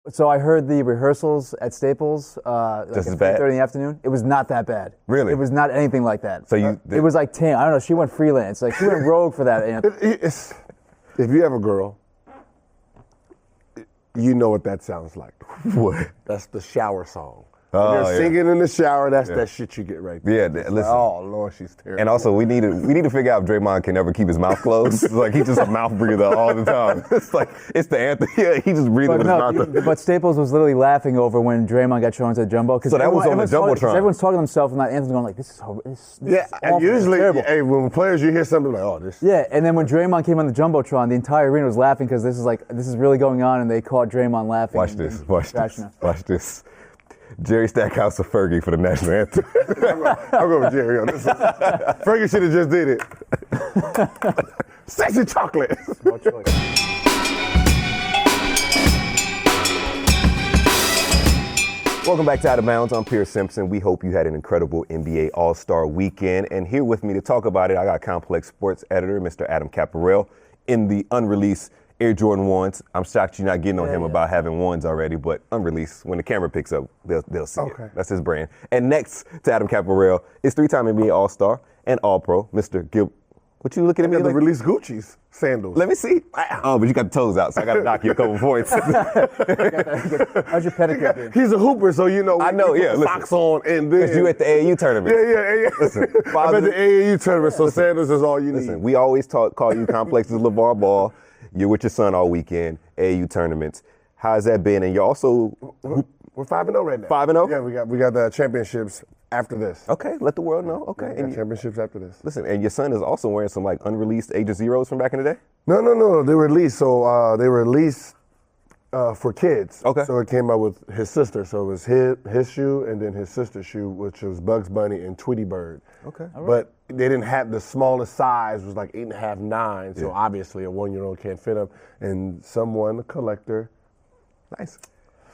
So I heard the rehearsals at Staples, Just as at bad? 3:30 in the afternoon. It was not that bad. Really? It was not anything like that. So you- it was like Tam. I don't know. She went freelance. Like she went rogue for that. If you have a girl, you know what that sounds like. What? That's the shower song. Oh, When they're yeah. singing in the shower, that's that shit you get right there. Yeah, It's listen. oh, Lord, she's terrible. And also, we need to figure out if Draymond can ever keep his mouth closed. Like he's just a mouth breather all the time. It's like it's the anthem. Yeah, he just breathing with his mouth. But Staples was literally laughing over when Draymond got shown to the jumbo. So that was on the Jumbotron. Everyone's talking to themselves and that anthem's going like, this is horrible. This Yeah, is and awful. It's usually, terrible. hey, when players, you hear something like, oh, this. Yeah, and then when Draymond came on the Jumbotron, the entire arena was laughing because this is really going on, and they caught Draymond laughing. Watch and this. Watch this. trashing him. Watch this. Jerry Stackhouse or Fergie for the national anthem. I'll go with Jerry on this one. Fergie should have just did it. Sexy chocolate. Welcome back to Out of Bounds. I'm Pierce Simpson. We hope you had an incredible NBA All-Star weekend. And here with me to talk about it, I got Complex Sports Editor, Mr. Adam Caparel, in the unreleased Air Jordan 1s. I'm shocked you're not getting on him about having 1s already, but unreleased. When the camera picks up, they'll see Okay. it. That's his brand. And next to Adam Caparel is three-time NBA All-Star and All-Pro, Mr. Gilbert. What you looking at me The like? release Gucci's sandals. Let me see. Oh, but you got the toes out, so I got to knock you a couple points. How's your pedicure doing? He's a hooper, so you know. I know, he put yeah, the listen. socks on and then. Because you at the AAU tournament. Yeah. Listen, I'm at positive- the AAU tournament, so sandals is all you need. Listen, we always call you Complex's LeVar Ball. You're with your son all weekend, AAU tournaments. How's that been? And you're also We're 5-0 right now. 5-0? Yeah, we got the championships after this. okay. Let the world know. Okay, We got and you, championships after this. listen, and your son is also wearing some like unreleased Agent Zeros from back in the day. No. They were released. So they were released for kids. Okay. So it came out with his sister. So it was his shoe and then his sister's shoe, which was Bugs Bunny and Tweety Bird. Okay. But they didn't have the smallest size. Was like 8.5, 9. So obviously a 1-year-old can't fit them. And someone, a collector, Nice.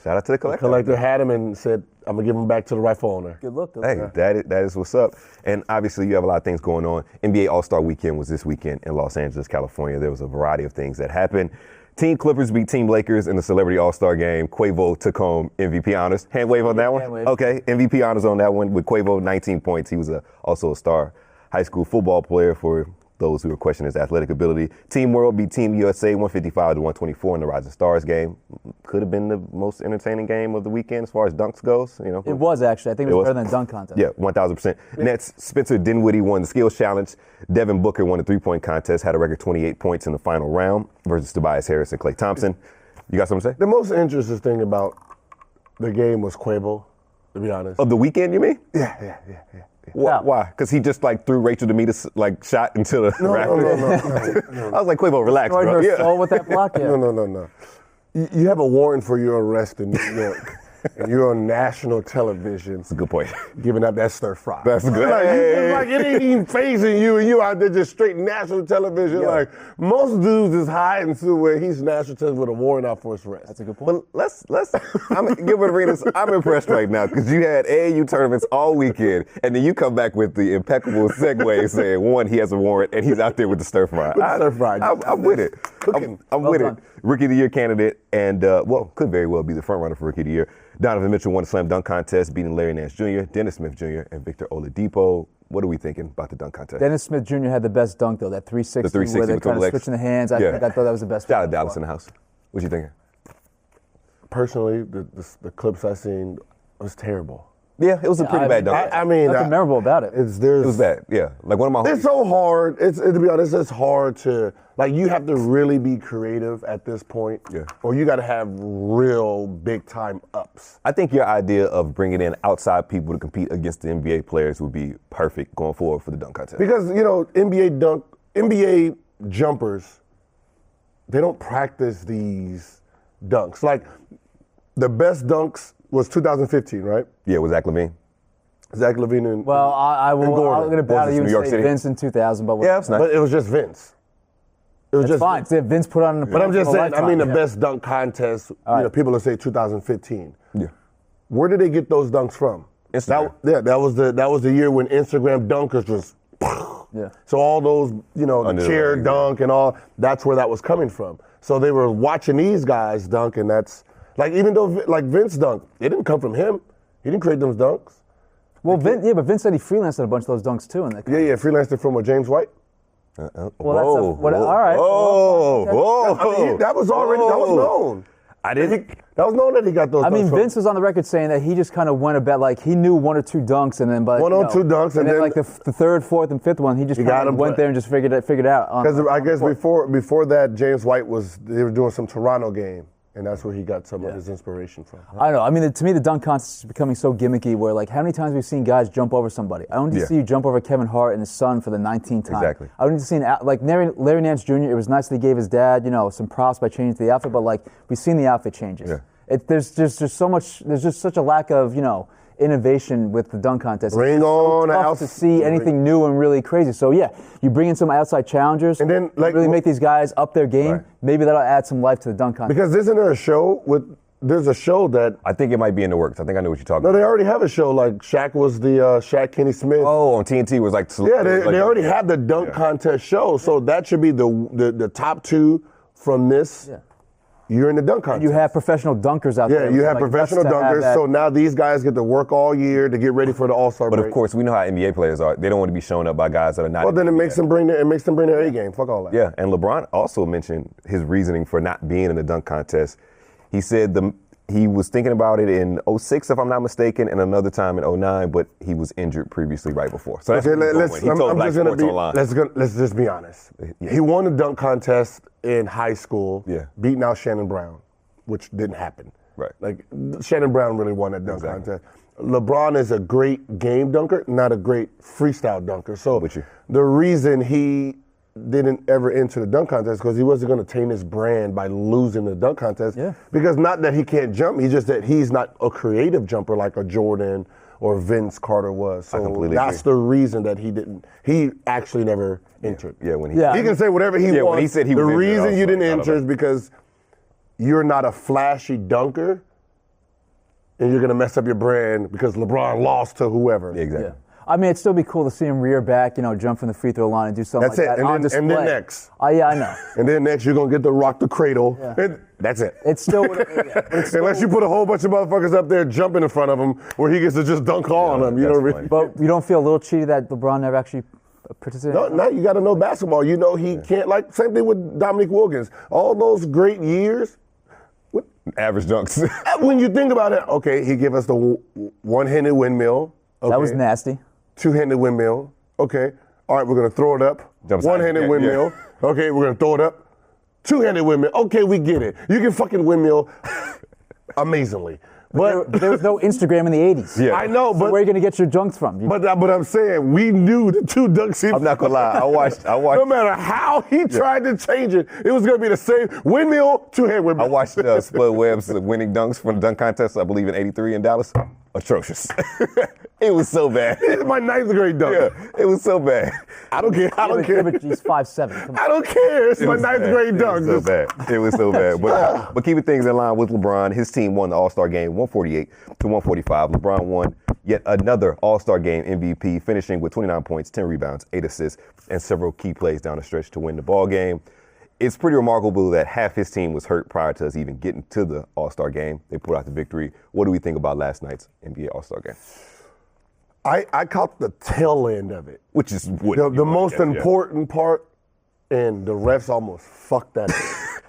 Shout out to the collector. collector had them and said, "I'm gonna give them back to the rightful owner." Good look. Good Hey, look. that is what's up. And obviously, you have a lot of things going on. NBA All-Star Weekend was this weekend in Los Angeles, California. There was a variety of things that happened. Team Clippers beat Team Lakers in the Celebrity All-Star Game. Quavo took home MVP honors. Hand wave on that one? hand wave. Okay, MVP honors on that one with Quavo, 19 points. He was also a star high school football player for those who are questioning his athletic ability. Team World beat Team USA 155-124 in the Rising Stars game. Could have been the most entertaining game of the weekend as far as dunks goes. You know, It was actually. I think it was was? better than a dunk contest. yeah, 1,000%. Nets, Spencer Dinwiddie won the skills challenge. Devin Booker won the three-point contest, had a record 28 points in the final round versus Tobias Harris and Klay Thompson. You got something to say? The most interesting thing about the game was Quavo, to be honest. Of the weekend, you mean? Yeah. Why? Because he just like threw Rachel Demeter's like shot into the rafters? No. I was like, Quavo, relax, Destroyed bro. her Yeah. soul with that block. Yeah. No. You have a warrant for your arrest in New York, and you're on national television That's a good point. giving up that stir fry. That's good. Like, Hey. like it ain't even phasing you, and you out there just straight national television. Yeah. Like most dudes is hiding to where he's national television with a warrant out for his arrest. That's a good point. But let's. Gilbert Arenas, I'm impressed right now because you had AAU tournaments all weekend, and then you come back with the impeccable segue saying, one, he has a warrant, and he's out there with the stir fry. the stir fry. I'm with it. Cooking. I'm Well with done. it. Rookie of the Year candidate, and could very well be the front runner for Rookie of the Year. Donovan Mitchell won the slam dunk contest, beating Larry Nance Jr., Dennis Smith Jr., and Victor Oladipo. What are we thinking about the dunk contest? Dennis Smith Jr. had the best dunk though. That 360, The 360 where they with kind the of legs. switching the hands. I Yeah. thought that was the best. Shout out one. Dallas in the house. What you thinking? Personally, the clips I seen was terrible. Yeah, it was a pretty bad dunk. I mean, Nothing memorable about it. It was bad. Yeah, like one of my. It's so hard. To be honest, it's hard to you have to really be creative at this point. Yeah. Or you got to have real big time ups. I think your idea of bringing in outside people to compete against the NBA players would be perfect going forward for the dunk contest. Because NBA jumpers, they don't practice these dunks. Like the best dunks was 2015, right? Yeah, with Zach LaVine. Zach LaVine and Well, I'm Gordon. going to battle this, you New and York say City? Vince in 2000, but Yeah, it's nice. but it was just Vince. It was that's just fine. Vince put on. But I'm just saying. I mean, the yeah. best dunk contest. right. People will say 2015. Yeah. Where did they get those dunks from? Instagram. That was the year when Instagram dunkers was. Yeah. So all those, the Under the chair ring, dunk and all, that's where that was coming from. So they were watching these guys dunk, and that's Like even though like Vince dunked, it didn't come from him. He didn't create those dunks. Well, but Vince said he freelanced a bunch of those dunks too. Yeah, freelanced it from James White. All right. Whoa. That was known. That was known that he got those. I mean, Vince was on the record saying that he just kind of went about like he knew one or two dunks, and then two dunks, and then like the third, fourth, and fifth one, he just kind of went there and just figured it out. Because I guess before that, James White they were doing some Toronto game. And that's where he got some of his inspiration from. I don't know. I mean, to me, the dunk contest is becoming so gimmicky where, like, how many times we've seen guys jump over somebody? I don't need to see you jump over Kevin Hart and his son for the 19th time. Exactly. I don't need to see, like, Larry Nance Jr., it was nice that he gave his dad, some props by changing the outfit, but, like, we've seen the outfit changes. Yeah. There's just so much, there's just such a lack of, innovation with the dunk contest. Bring on tough to see anything new and really crazy. So yeah, you bring in some outside challengers and then really make these guys up their game. Right. Maybe that'll add some life to the dunk contest. Because isn't there a show there's a show that I think it might be in the works. I think I know what you're talking about. No, they already have a show. Like Shaq was the Shaq Kenny Smith. Oh, on TNT was like they already have the dunk contest show. So that should be the top two from this. Yeah. You're in the dunk contest. And you have professional dunkers out there. Yeah, you have professional dunkers. So now these guys get to work all year to get ready for the All-Star break. But of course, we know how NBA players are. They don't want to be showing up by guys that are not. Well, then it makes them bring their A game. Fuck all that. Yeah, and LeBron also mentioned his reasoning for not being in the dunk contest. He said he was thinking about it in 06, if I'm not mistaken, and another time in 09, but he was injured previously right before. So that's let's just be honest. Yeah. He won the dunk contest in high school, beating out Shannon Brown, which didn't happen. Right. Like Shannon Brown really won that dunk contest. LeBron is a great game dunker, not a great freestyle dunker. So the reason he didn't ever enter the dunk contest because he wasn't going to taint his brand by losing the dunk contest. Yeah. Because not that he can't jump, he's just that he's not a creative jumper like a Jordan or Vince Carter was. So that's the reason that he actually never entered. Yeah, when he can say whatever he wants. When he said he the was reason you didn't enter is because you're not a flashy dunker and you're going to mess up your brand because LeBron lost to whoever. Yeah, exactly. Yeah. I mean, it'd still be cool to see him rear back, jump from the free throw line and do something that's like that on display. And then next. Yeah, I know. And then next, you're going to get to rock the cradle. Yeah. And that's it. It's still... Unless you put a whole bunch of motherfuckers up there jumping in front of him where he gets to just dunk on them. You know what I mean? But you don't feel a little cheated that LeBron never actually participated? No, you got to know basketball. He can't, like, same thing with Dominique Wilkins. All those great years... Average dunks. When you think about it, okay, he gave us the one-handed windmill. Okay. That was nasty. Two-handed windmill. Okay. All right, we're going to throw it up. One-handed windmill. Yeah. Okay, we're going to throw it up. Two-handed windmill. Okay, we get it. You can fucking windmill amazingly. But there was no Instagram in the 80s. Yeah. I know, but where are you going to get your dunks from? But I'm saying, we knew the two dunks. I'm not going to lie. I watched. No matter how he tried to change it, it was going to be the same windmill, two-hand windmill. I watched Spud Webb's winning dunks for the dunk contest, I believe, in '83 in Dallas. Atrocious. It was so bad. It's my ninth grade dunk. Yeah, it was so bad. I don't care. He's 5'7". I don't care. It's my ninth grade dunk. It was so bad. It was so bad. But keeping things in line with LeBron, his team won the All-Star game 148 to 145. LeBron won yet another All-Star game MVP, finishing with 29 points, 10 rebounds, 8 assists, and several key plays down the stretch to win the ball game. It's pretty remarkable that half his team was hurt prior to us even getting to the All-Star game. They pulled out the victory. What do we think about last night's NBA All-Star game? I caught the tail end of it. Which is what the most important part, and the refs almost fucked that up.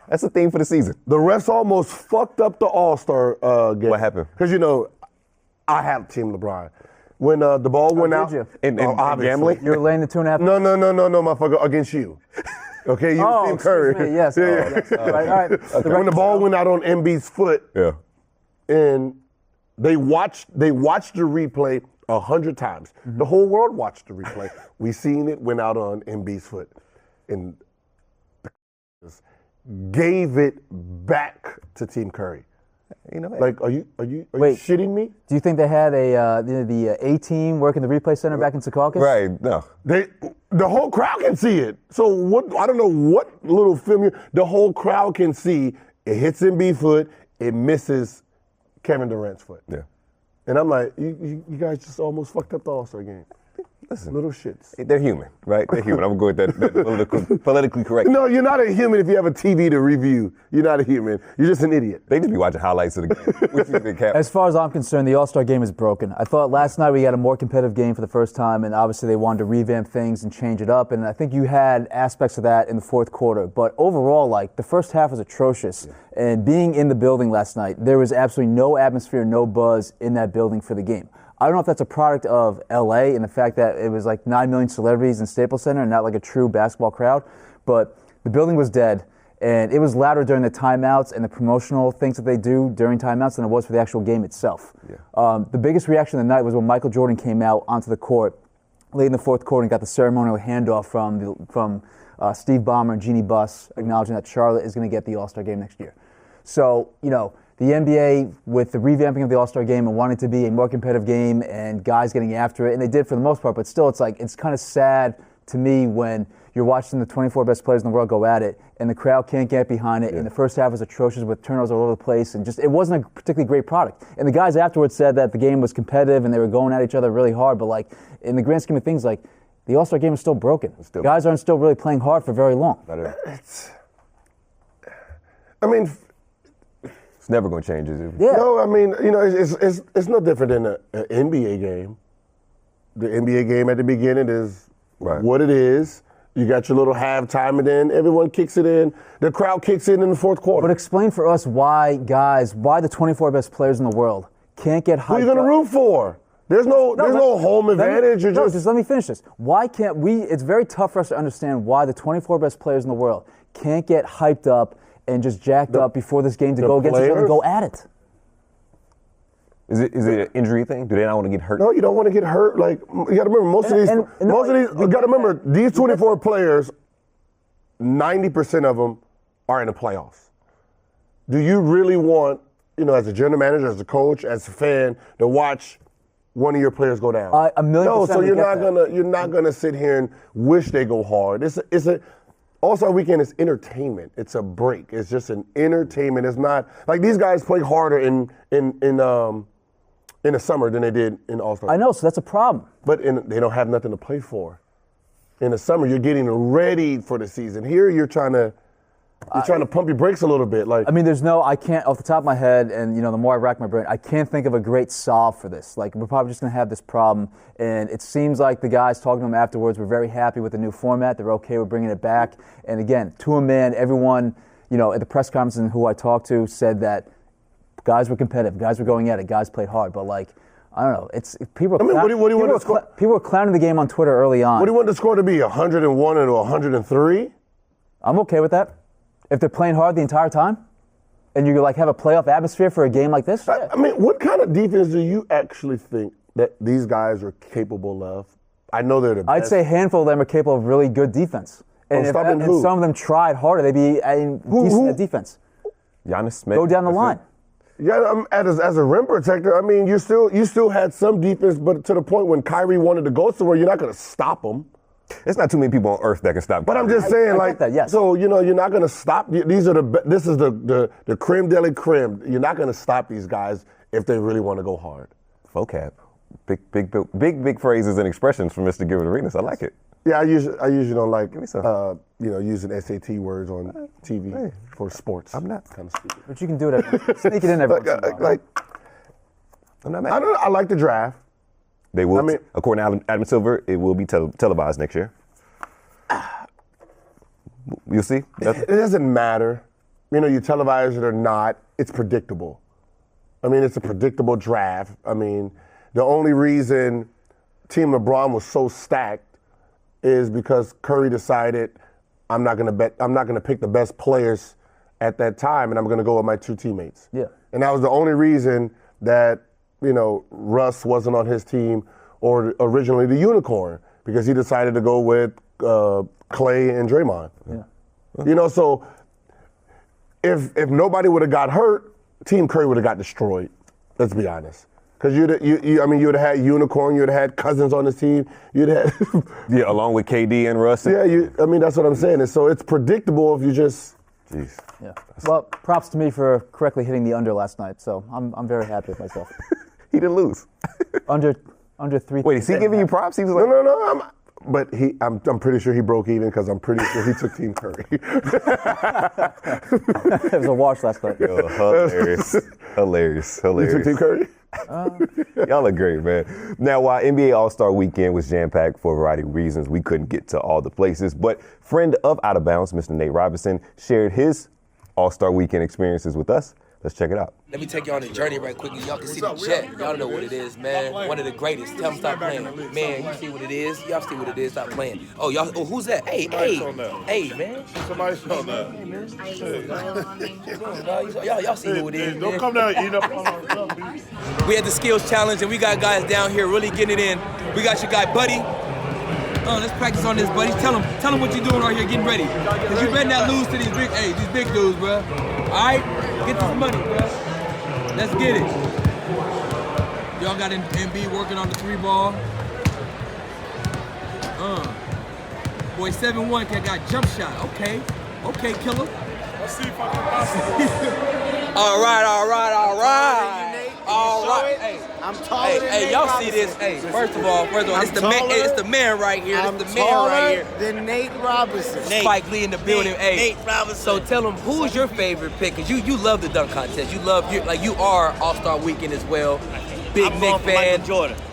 That's the theme for the season. The refs almost fucked up the All-Star game. What happened? Because, I have Team LeBron. When the ball went out. In gambling? You were laying the 2.5? No, motherfucker, against you. Okay, you Steve Curry. Yes. Yes. All right. Okay. When the ball went out on Embiid's foot, and they watched the replay 100 times. Mm-hmm. The whole world watched the replay. We seen it went out on Embiid's foot, and gave it back to Team Curry. Like, are you shitting me? Do you think they had the A team working the replay center back in Secaucus? Right. No. The whole crowd can see it. So what? I don't know what little film the whole crowd can see. It hits Embiid's foot. It misses Kevin Durant's foot. Yeah. And I'm like, you guys just almost fucked up the All-Star game. Listen, little shits. They're human, right? They're human. I'm going to go with that politically correct. No, you're not a human if you have a TV to review. You're not a human. You're just an idiot. They just be watching highlights of the game. What you think, Cap? As far as I'm concerned, the All-Star game is broken. I thought last night we had a more competitive game for the first time, and obviously they wanted to revamp things and change it up, and I think you had aspects of that in the fourth quarter. But overall, like, the first half was atrocious, and being in the building last night, there was absolutely no atmosphere, no buzz in that building for the game. I don't know if that's a product of LA and the fact that it was like 9 million celebrities in Staples Center and not like a true basketball crowd, but the building was dead, and it was louder during the timeouts and the promotional things that they do during timeouts than it was for the actual game itself. Yeah. The biggest reaction of the night was when Michael Jordan came out onto the court late in the fourth quarter and got the ceremonial handoff from Steve Ballmer and Jeannie Buss, acknowledging that Charlotte is going to get the All-Star game next year. So, you know, the NBA, with the revamping of the All-Star game and wanting to be a more competitive game and guys getting after it, and they did for the most part, but still it's like, it's kind of sad to me when you're watching the 24 best players in the world go at it and the crowd can't get behind it, and the first half was atrocious with turnovers all over the place, and just, it wasn't a particularly great product. And the guys afterwards said that the game was competitive and they were going at each other really hard, but like, in the grand scheme of things, like, the All-Star game is still broken. Guys aren't still really playing hard for very long. It's never going to change, is it? Yeah. No, I mean, you know, it's no different than an NBA game. The NBA game at the beginning is what it is. You got your little halftime, and then everyone kicks it in. The crowd kicks in the fourth quarter. But explain for us why the 24 best players in the world can't get hyped up. Who are you going to root for? There's no home advantage. Just let me finish this. Why can't we? It's very tough for us to understand why the 24 best players in the world can't get hyped up and just jacked up before this game to go against each other and go at it. Is it an injury thing? Do they not want to get hurt? No, you don't want to get hurt. Like, you got to remember, you got to remember, these 24 players, 90% of them are in the playoffs. Do you really want, you know, as a general manager, as a coach, as a fan, to watch one of your players go down? A million no, percent. so you're not gonna sit here and wish they go hard. It's a All-Star Weekend is entertainment. It's a break. It's just an entertainment. It's not like these guys play harder in the summer than they did in All-Star. I know, so that's a problem. But they don't have nothing to play for. In the summer, you're getting ready for the season. Here, you're trying to pump your brakes a little bit. Like, I mean, I can't, off the top of my head, and you know, the more I rack my brain, I can't think of a great solve for this. Like, we're probably just going to have this problem, and it seems like the guys talking to them afterwards were very happy with the new format. They're okay with bringing it back. And again, to a man, everyone, you know, at the press conference and who I talked to said that guys were competitive, guys were going at it, guys played hard, but like, I don't know. People were clowning the game on Twitter early on. What do you want the score to be? 101 and 103? I'm okay with that. If they're playing hard the entire time, and you like have a playoff atmosphere for a game like this. I mean, what kind of defense do you actually think that these guys are capable of? I know they're the best. I'd say a handful of them are capable of really good defense. And if some of them tried harder, they'd be decent at defense. Giannis Smith. Go down the line. Yeah, as a rim protector, I mean, you still had some defense, but to the point when Kyrie wanted to go somewhere, you're not going to stop him. There's not too many people on earth that can stop. But I'm just saying, I get that, yes. So you know, you're not going to stop. This is the creme de la creme. You're not going to stop these guys if they really want to go hard. Vocab, big phrases and expressions from Mr. Gilbert Arenas. I like it. Yeah, I usually don't like Give me using SAT words on TV for sports. I'm not kind of stupid. But you can do it. Sneak it in every once in a while. I'm not mad. I like the draft. They will, according to Adam Silver, it will be televised next year. You'll see. It doesn't matter. You know, you televise it or not, it's predictable. I mean, it's a predictable draft. I mean, the only reason Team LeBron was so stacked is because Curry decided I'm not going to pick the best players at that time, and I'm going to go with my two teammates. Yeah. And that was the only reason that, you know, Russ wasn't on his team, or originally the unicorn, because he decided to go with Clay and Draymond. Yeah. You know, so if nobody would have got hurt, Team Curry would have got destroyed. Let's be honest. Because you'd have had Unicorn, you'd have had Cousins on his team, you'd have along with KD and Russ. I mean, that's what I'm saying. And so it's predictable if you just. Jeez. Yeah. Well, props to me for correctly hitting the under last night. So I'm very happy with myself. He didn't lose. Under Under 3. Wait, is he giving you props? He was like, No. I'm pretty sure he broke even because I'm pretty sure he took Team Curry. It was a wash last night. Yo, hilarious. You took Team Curry? Y'all look great, man. Now, while NBA All-Star Weekend was jam-packed for a variety of reasons, we couldn't get to all the places, but friend of Out of Bounds, Mr. Nate Robinson, shared his All-Star Weekend experiences with us. Let's check it out. Let me take you on a journey right quickly. Y'all can see the jet. Y'all know what it is, man. One of the greatest. Tell them stop playing. Man, you see what it is? Y'all see what it is? Stop playing. Oh, y'all. Oh, who's that? Hey, man. Somebody's on that. Hey, man. Y'all see who it is, man. Don't come down and eat up. We had the skills challenge, and we got guys down here really getting it in. We got your guy, Buddy. Let's practice on this, buddy. Tell him what you're doing right here, getting ready. Cause you better not lose to these big dudes, bro. All right, get this money, bro. Let's get it. Y'all got MB working on the 3-ball. Boy, 7-1 got jump shot. Okay, killer. Let's see if I can pass it. All right. Hey, I'm taller than hey, y'all see this? Hey, first of all, it's the man right here. I'm It's the man right here. than Nate Robinson. Spike Lee in the building. Nate Robinson. So tell them, who's your favorite pick? Cause you love the dunk contest. You are All-Star Weekend as well. Big Nick fan.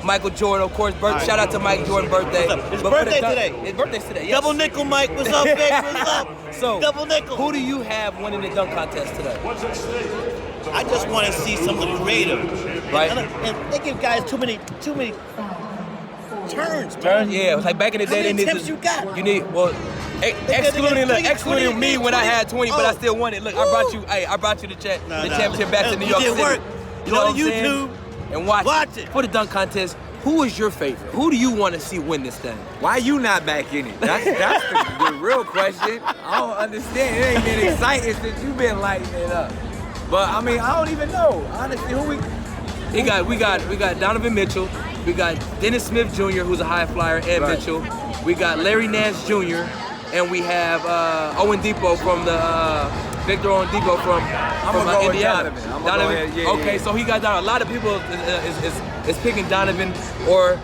Michael Jordan, of course. Shout out to Mike Jordan's birthday. His birthday today. His birthday's today. Yes. Double nickel, Mike. What's up, baby? What's up? So, double nickel. Who do you have winning the dunk contest today? I just want to see something creative. Right. And they give guys too many turns. Yeah, it was like back in the day. How many attempts you got? You need excluding me when I had 20, but I still won it. Look, I brought you the championship back to New York City. Work. You know Go what to I'm YouTube saying? And watch it for the dunk contest. Who is your favorite? Who do you want to see win this thing? Why you not back in it? That's the real question. I don't understand. It ain't been exciting since you've been lighting it up. But I mean, I don't even know honestly who we got Donovan Mitchell. We got Dennis Smith Jr., who's a high flyer, and right. Mitchell. We got Larry Nance Jr. and we have Owen Depot from the Victor Owen Depot from Indiana. Donovan. Okay, so he got Donovan. A lot of people is picking Donovan or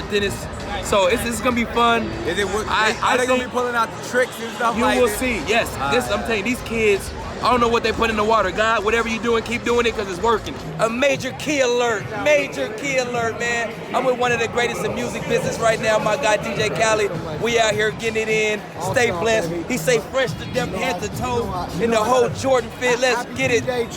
Dennis. So it's gonna be fun. Are they gonna be pulling out the tricks and stuff like that? You will see. Yes, I'm telling you, these kids. I don't know what they put in the water. God, whatever you're doing, keep doing it because it's working. A major key alert, man. I'm with one of the greatest in music business right now, my guy DJ Khaled. We out here getting it in. Stay blessed. He say fresh to death, head to toe, in the whole Jordan fit. Let's get it. Hey,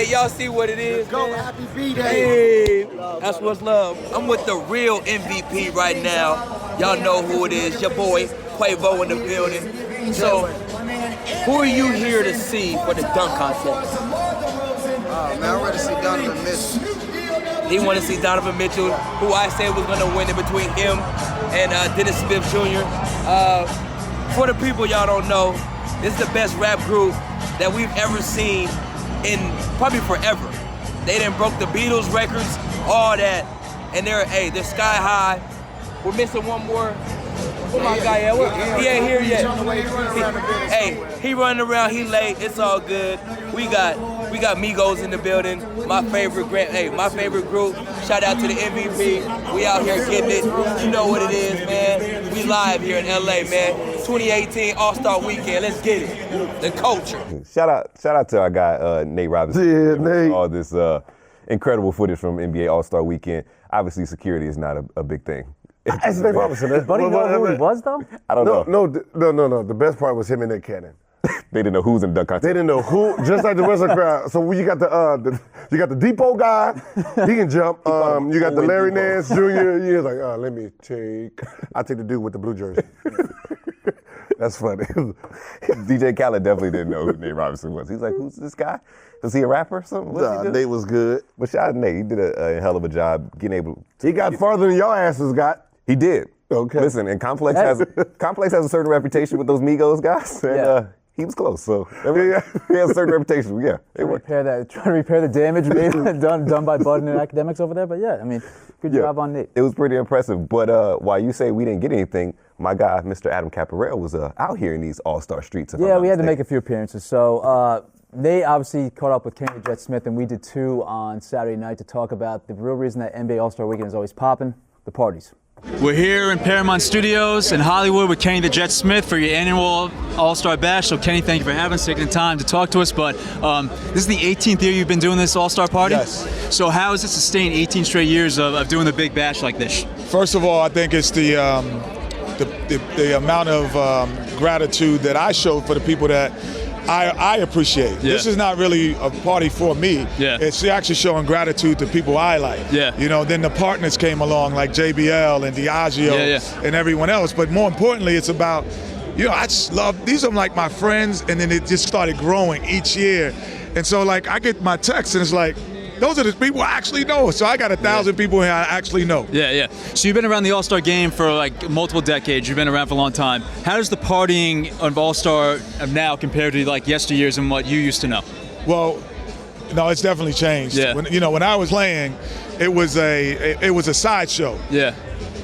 y'all see what it is, Go, man. happy B-Day. Hey, that's what's love. I'm with the real MVP right now. Y'all know who it is. Your boy, Quavo in the building. So, who are you here to see for the dunk contest? Oh, man, I'm ready to see Donovan Mitchell. He want to see Donovan Mitchell, who I said was going to win it between him and Dennis Smith Jr. For the people y'all don't know, this is the best rap group that we've ever seen in probably forever. They done broke the Beatles records, all that, and they're sky high. We're missing one more. Where my guy at? He ain't here yet. He running around. He late. It's all good. We got Migos in the building. My favorite group. Shout out to the MVP. We out here getting it. You know what it is, man. We live here in LA, man. 2018 All-Star Weekend. Let's get it. The culture. Shout out to our guy Nate Robinson. Yeah, Nate. All this incredible footage from NBA All-Star Weekend. Obviously, security is not a big thing. That's Nate Robinson. Did Buddy know who he was, though? I don't know. No. The best part was him and Nick Cannon. They didn't know who's in the dunk contest. They didn't know who, just like the rest of the crowd. So you got the Depot guy, he can jump. You got the Larry Nance Jr. He was like, let me I'll take the dude with the blue jersey. That's funny. DJ Khaled definitely didn't know who Nate Robinson was. He's like, who's this guy? Was he a rapper or something? Nate was good. But shout out to Nate. He did a hell of a job getting able to. He got farther than y'all asses got. He did. Okay. Listen, and Complex has a certain reputation with those Migos guys. And, he was close, so he has a certain reputation. Yeah, trying to repair the damage made done by Bud and academics over there. But yeah, I mean, good job on Nate. It was pretty impressive. But while you say we didn't get anything, my guy, Mr. Adam Caparel, was out here in these all-star streets. Yeah, we had to make a few appearances. So Nate obviously caught up with Kenny Jet Smith, and we did too on Saturday night to talk about the real reason that NBA All-Star Weekend is always popping. the parties. We're here in Paramount Studios in Hollywood with Kenny the Jet Smith for your annual All-Star Bash. So Kenny, thank you for having us, taking the time to talk to us. But this is the 18th year you've been doing this All-Star party? Yes. So how has it sustained 18 straight years of doing the big bash like this? First of all, I think it's the amount of gratitude that I show for the people that I appreciate. Yeah. This is not really a party for me. Yeah. It's actually showing gratitude to people I like. Yeah. You know, then the partners came along like JBL and Diageo and everyone else. But more importantly, it's about, you know, I just love, these are like my friends, and then it just started growing each year. And so like I get my texts and it's like, those are the people I actually know. So I got 1,000 people here I actually know. Yeah, yeah. So you've been around the All-Star game for like multiple decades. You've been around for a long time. How does the partying of All-Star of now compare to like yesteryears and what you used to know? Well, no, it's definitely changed. Yeah. When I was laying, it was a sideshow. Yeah.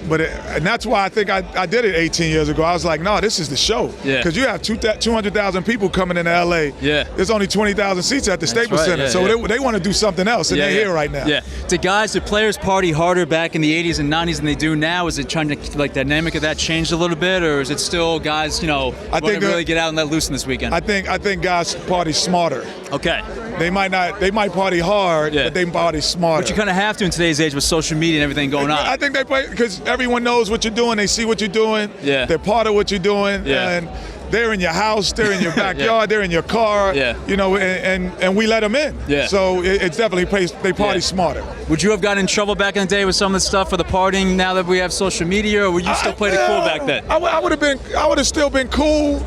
And that's why I think I did it 18 years ago. I was like, no, this is the show. Yeah. Because you have 200,000 people coming into LA. Yeah. There's only 20,000 seats at the Staples Center. Yeah, so yeah. they want to do something else, and they're here right now. Yeah. Do players party harder back in the 80s and 90s than they do now? Is it trying to, like, the dynamic of that changed a little bit, or is it still guys, you know, want to really get out and let loose in this weekend? I think guys party smarter. Okay. They might party hard, but they party smarter. But you kind of have to in today's age with social media and everything going on. I think they play because everyone knows what you're doing. They see what you're doing. Yeah. They're part of what you're doing. Yeah. And they're in your house. They're in your backyard. They're in your car. Yeah. You know, and we let them in. Yeah. So it's definitely they party smarter. Would you have gotten in trouble back in the day with some of the stuff for the partying now that we have social media, or would you still play it cool back then? I would have still been cool.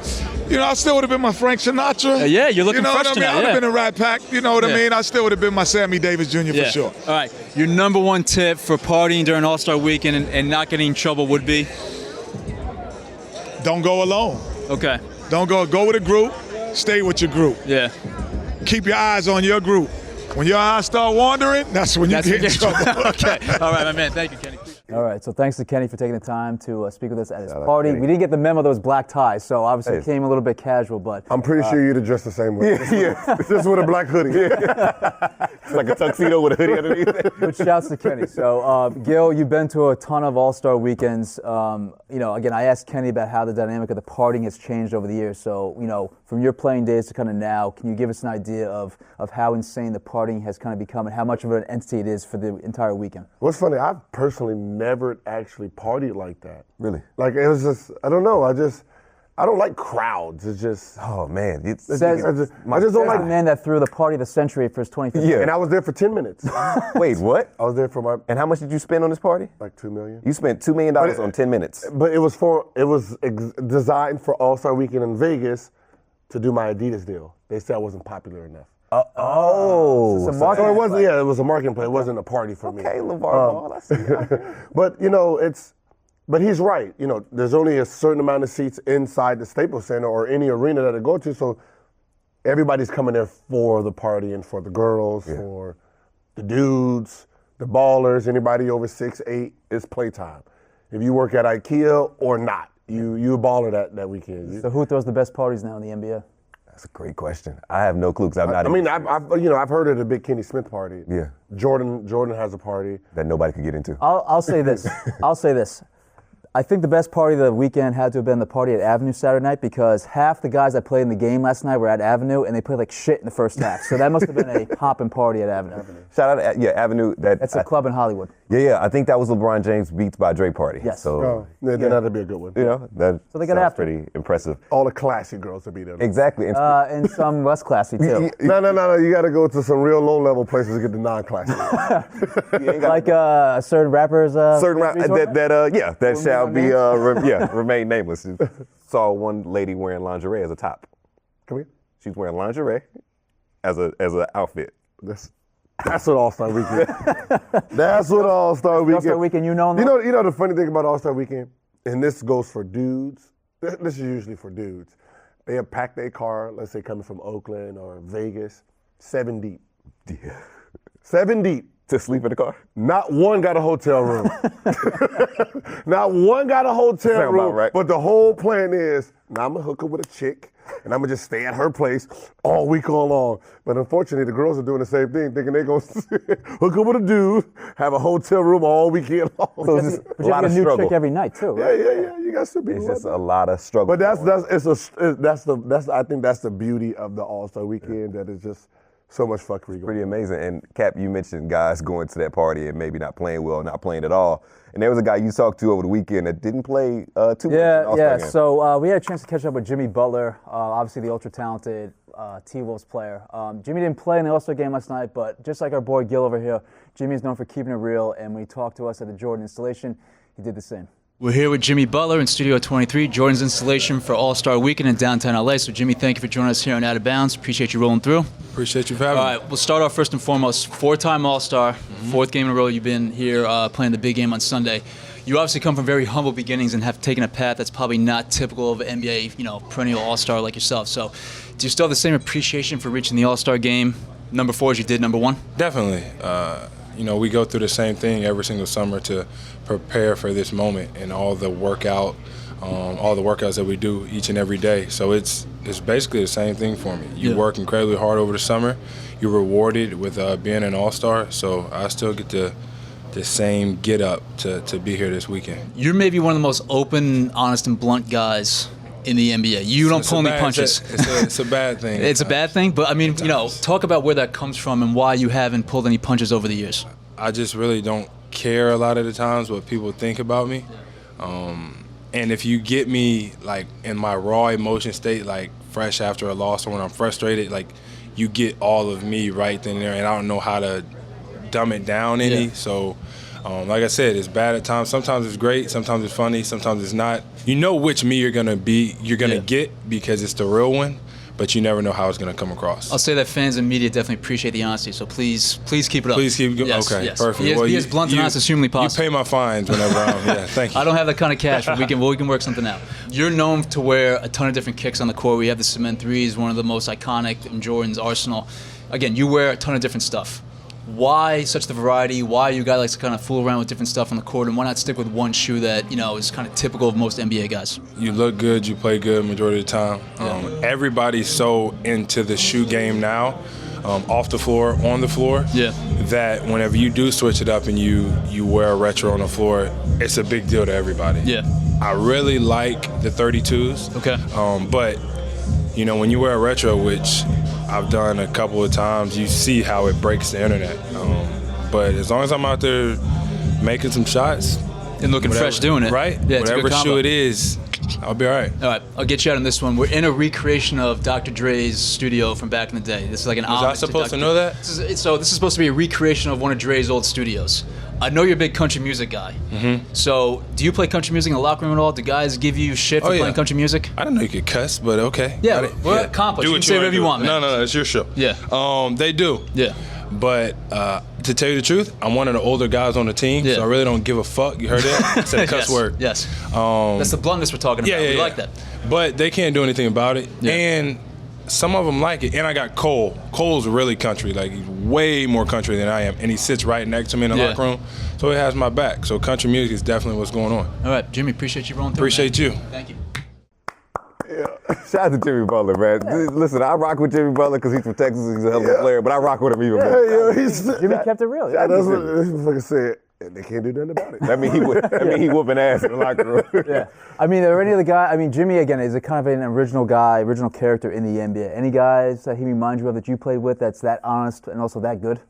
You know, I still would have been my Frank Sinatra. Yeah, you're looking fresh what I mean? tonight, I would have been a Rat Pack. You know what I mean? I still would have been my Sammy Davis Jr. for sure. All right. Your number one tip for partying during All-Star Weekend and not getting in trouble would be? Don't go alone. Okay. Don't go with a group. Stay with your group. Yeah. Keep your eyes on your group. When your eyes start wandering, that's when you get in trouble. Okay. All right, my man. Thank you, Kenny. All right, so thanks to Kenny for taking the time to speak with us at his party. We didn't get the memo, those black ties, so obviously it came a little bit casual, but... I'm pretty sure you'd have dressed the same way. Just with a black hoodie. It's like a tuxedo with a hoodie underneath it. Good shouts to Kenny. So, Gil, you've been to a ton of All-Star weekends. Again, I asked Kenny about how the dynamic of the partying has changed over the years. So, from your playing days to kind of now, can you give us an idea of how insane the partying has kind of become and how much of an entity it is for the entire weekend? What's funny, I've personally never actually partied like that. Really? Like, it was just, I don't know, I don't like crowds. It's just... Oh, man. I just don't like... the man that threw the party of the century for his 25th. Yeah. And I was there for 10 minutes. Wait, what? I was there for my... And how much did you spend on this party? Like $2 million. You spent $2 million on 10 minutes. But it was designed for All-Star Weekend in Vegas to do my Adidas deal. They said I wasn't popular enough. Oh. It's a marketing it wasn't. Yeah, it was a marketing play. It wasn't a party for me. Okay, LeVar Ball. I see. But he's right. There's only a certain amount of seats inside the Staples Center or any arena that I go to, so everybody's coming there for the party and for the girls, for the dudes, the ballers, anybody over 6'8", it's playtime. If you work at IKEA or not, you a baller that weekend. So who throws the best parties now in the NBA? That's a great question. I have no clue because I'm not. I've heard of the big Kenny Smith party. Yeah. Jordan has a party that nobody could get into. I'll say this. I think the best party of the weekend had to have been the party at Avenue Saturday night because half the guys that played in the game last night were at Avenue and they played like shit in the first half. So that must have been a hopping party at Avenue. Shout out to Avenue. That's a club in Hollywood. Yeah. I think that was LeBron James Beats by Dre party. Yes. So that'd be a good one. That so they got sounds after pretty impressive. All the classy girls would be there. Exactly. And some less classy too. No. You got to go to some real low-level places to get the non-classy. Like certain rappers. That shall be remain nameless. Saw one lady wearing lingerie as a top. Come here. She's wearing lingerie as an outfit. That's what All-Star Weekend. That's what All-Star Weekend. All-Star Weekend, You know the funny thing about All-Star Weekend, and this goes for dudes. This is usually for dudes. They have packed their car, let's say coming from Oakland or Vegas, 7 deep. Yeah. 7 deep. To sleep in the car? Not one got a hotel room. Not one got a hotel room. Right. But the whole plan is, now I'm going to hook up with a chick. and I'm gonna just stay at her place all week long. But unfortunately, the girls are doing the same thing, thinking they're gonna hook up with a dude, have a hotel room all weekend long. So it's just But a you lot have of a new struggle. chick every night too, right? Yeah. You got some people. It's like just that. a lot of struggle. But I think that's the beauty of the All-Star Weekend. That is just so much fuckery. Pretty amazing. And Cap, you mentioned guys going to that party and maybe not playing well, not playing at all. And there was a guy you talked to over the weekend that didn't play too much in the All-Star game. So we had a chance to catch up with Jimmy Butler, obviously the ultra-talented T-Wolves player. Jimmy didn't play in the All-Star game last night, but just like our boy Gil over here, Jimmy is known for keeping it real. And when he talked to us at the Jordan installation, he did the same. We're here with Jimmy Butler in Studio 23, Jordan's installation for All-Star Weekend in downtown LA. So Jimmy, thank you for joining us here on Out of Bounds. Appreciate you rolling through. Appreciate you for having me. All right, we'll start off first and foremost. Four-time All-Star, fourth game in a row you've been here playing the big game on Sunday. You obviously come from very humble beginnings and have taken a path that's probably not typical of an NBA, perennial All-Star like yourself. So do you still have the same appreciation for reaching the All-Star game number 4 as you did number 1? Definitely. We go through the same thing every single summer to prepare for this moment and all the workouts that we do each and every day. So it's basically the same thing for me. You work incredibly hard over the summer. You're rewarded with being an All-Star. So I still get the same get up to be here this weekend. You're maybe one of the most open, honest, and blunt guys in the NBA. You don't pull any punches. It's a bad thing. It's a bad thing, but I mean, talk about where that comes from and why you haven't pulled any punches over the years. I just really don't care a lot of the times what people think about me. And if you get me like in my raw emotion state, like fresh after a loss or when I'm frustrated, like you get all of me right then and there, and I don't know how to dumb it down any. So like I said, it's bad at times. Sometimes it's great, sometimes it's funny, sometimes it's not. You know which me you're gonna get because it's the real one, but you never know how it's gonna come across. I'll say that fans and media definitely appreciate the honesty, so please keep it up. Please keep going. Yes, okay, yes. perfect. Be as blunt and honest as humanly possible. You pay my fines whenever I'm thank you. I don't have that kind of cash, but we can work something out. You're known to wear a ton of different kicks on the court. We have the cement threes, one of the most iconic in Jordan's arsenal. Again, you wear a ton of different stuff. Why such the variety? Why you guys like to kind of fool around with different stuff on the court, and why not stick with one shoe that is kind of typical of most NBA guys? You look good, you play good majority of the time. Everybody's so into the shoe game now, off the floor, on the floor, that whenever you do switch it up and you wear a retro on the floor, it's a big deal to everybody. Yeah. I really like the 32s. Okay. But when you wear a retro, which I've done a couple of times, you see how it breaks the internet. But as long as I'm out there making some shots and looking fresh doing it, right? Yeah, whatever shoe it is, I'll be all right. All right, I'll get you out on this one. We're in a recreation of Dr. Dre's studio from back in the day. This is like an homage. Was I supposed to know that? This is supposed to be a recreation of one of Dre's old studios. I know you're a big country music guy. Mm-hmm. So, do you play country music in the locker room at all? Do guys give you shit for playing country music? I didn't know you could cuss, but okay. Yeah, we're accomplished. You can say whatever you want, man. No, it's your show. Yeah. They do. Yeah. But to tell you the truth, I'm one of the older guys on the team, so I really don't give a fuck. You heard that? It's a cuss word. Yes. That's the bluntness we're talking about. We like that. But they can't do anything about it. Yeah. And some of them like it. And I got Cole. Cole's really country, like he's way more country than I am. And he sits right next to me in the locker room, so he has my back. So country music is definitely what's going on. All right, Jimmy, appreciate you rolling through. Appreciate you. Thank you. Shout out to Jimmy Butler, man. Listen, I rock with Jimmy Butler because he's from Texas. He's a hell of a player, but I rock with him even more. Jimmy kept it real. That's what I said. And they can't do nothing about it. That mean he whooping ass in the locker room. Yeah. I mean, are there any other guy? I mean, Jimmy again is a kind of an original guy, original character in the NBA. Any guys that he reminds you of that you played with that's that honest and also that good?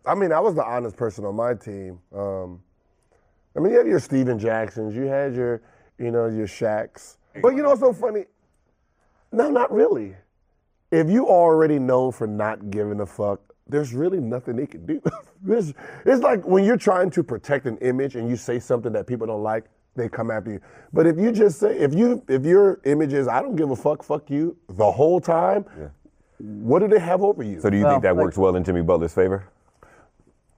I mean, I was the honest person on my team. I mean, you had your Steven Jacksons, you had your Shaqs. But what's so funny? No, not really. If you already known for not giving a fuck, there's really nothing they can do. It's like when you're trying to protect an image and you say something that people don't like, they come after you. But if you just say, if your image is, I don't give a fuck, fuck you, the whole time, what do they have over you? So do you think that works well in Jimmy Butler's favor?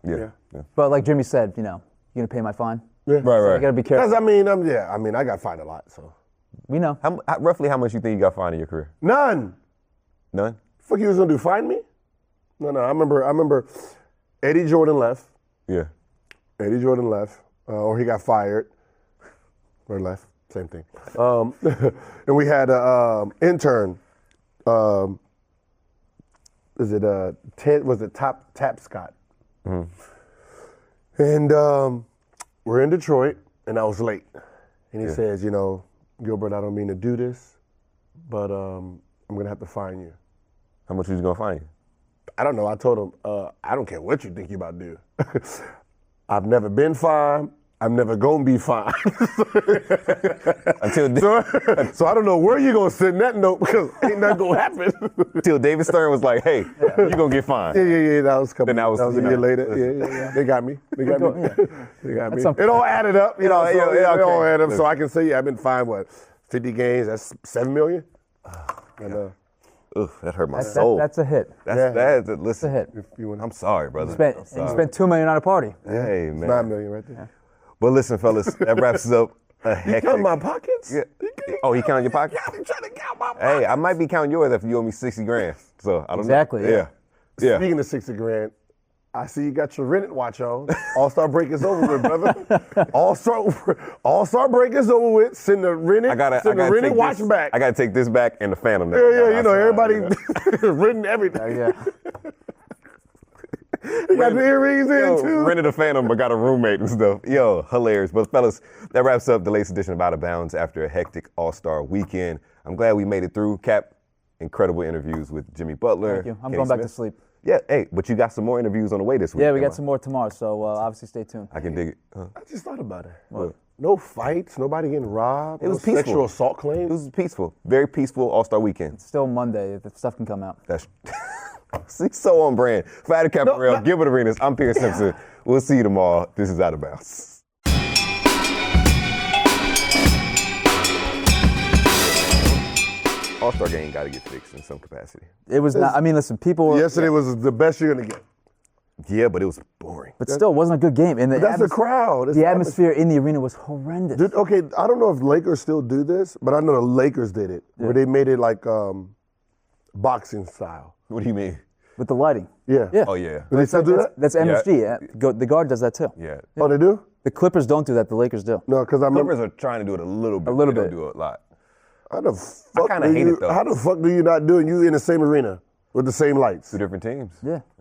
Yeah. But like Jimmy said, you gonna pay my fine. Yeah. Right. You gotta be careful. I got fined a lot, so. We know. Roughly how much you think you got fined in your career? None. None? Fuck you was gonna do, fine me? No, I remember Eddie Jordan left. Yeah. Eddie Jordan left, or he got fired, or left, same thing. And we had an intern is it Ted? Was it Tap Scott? Mm-hmm. And we're in Detroit, and I was late. And he Yeah. says, you know, Gilbert, I don't mean to do this, but I'm gonna have to fine you. How much was you gonna fine you? I don't know. I told him, I don't care what you think you about to do. I've never been fined. I'm never gonna be fined. So I don't know where you're gonna send that note because ain't nothing gonna happen. Until David Stern was like, "Hey, you're gonna get fined." Yeah. That was a couple. Then that was, a year later. Yeah. They got me. They got me. It all added up. It all added up. So I can say, I've been fined 50 games. That's $7 million. Ugh, that hurt my soul. That's a hit. Listen, That's a hit. I'm sorry, brother. You spent $2 million on a party. Hey, man. $9 million right there. But listen, fellas, that wraps up a hectic. You count my pockets? Yeah. Oh, he counted your pockets? Yeah, I'm trying to count my pockets. Hey, I might be counting yours after you owe me 60 grand. So I don't Exactly, know. Yeah. Speaking of 60 grand, I see you got your rented watch on. All-Star break is over with, brother. All-Star break is over with. Send the rented watch back. I gotta take this back and the Phantom now. Yeah, you know, everybody renting everything. Yeah. You got the earrings in too. Rented a Phantom, but got a roommate and stuff. Yo, hilarious. But fellas, that wraps up the latest edition of Out of Bounds after a hectic All-Star weekend. I'm glad we made it through. Cap, incredible interviews with Jimmy Butler. Thank you. I'm Kenny going back Smith. to sleep. Yeah, hey, but you got some more interviews on the way this week. Yeah, we got some more tomorrow, so obviously stay tuned. I can dig it. I just thought about it. What? No fights, nobody getting robbed. It was no peaceful. Sexual assault claims. It was peaceful. Very peaceful All-Star weekend. It's still Monday. The stuff can come out. That's so on brand. For Adam Caparell, Gilbert Arenas, I'm Pierce Simpson. We'll see you tomorrow. This is Out of Bounds. All-Star game got to get fixed in some capacity. It was not. I mean, listen, people. Yesterday was the best you're gonna get. Yeah, but it was boring. But still, it wasn't a good game. And That's the crowd. It's the atmosphere in the arena was horrendous. Dude, okay, I don't know if Lakers still do this, but I know the Lakers did it, where they made it like boxing style. What do you mean? With the lighting. Yeah. Oh, yeah. Do they still do that? That's MSG. Yeah. The Guard does that too. Yeah. Oh, they do? The Clippers don't do that. The Lakers do. No, because I remember. Clippers are trying to do it a little bit. A little They don't bit. do it a lot. How the fuck kinda hate it, though. How the fuck do you not do it? You in the same arena with the same lights? Two different teams. Yeah.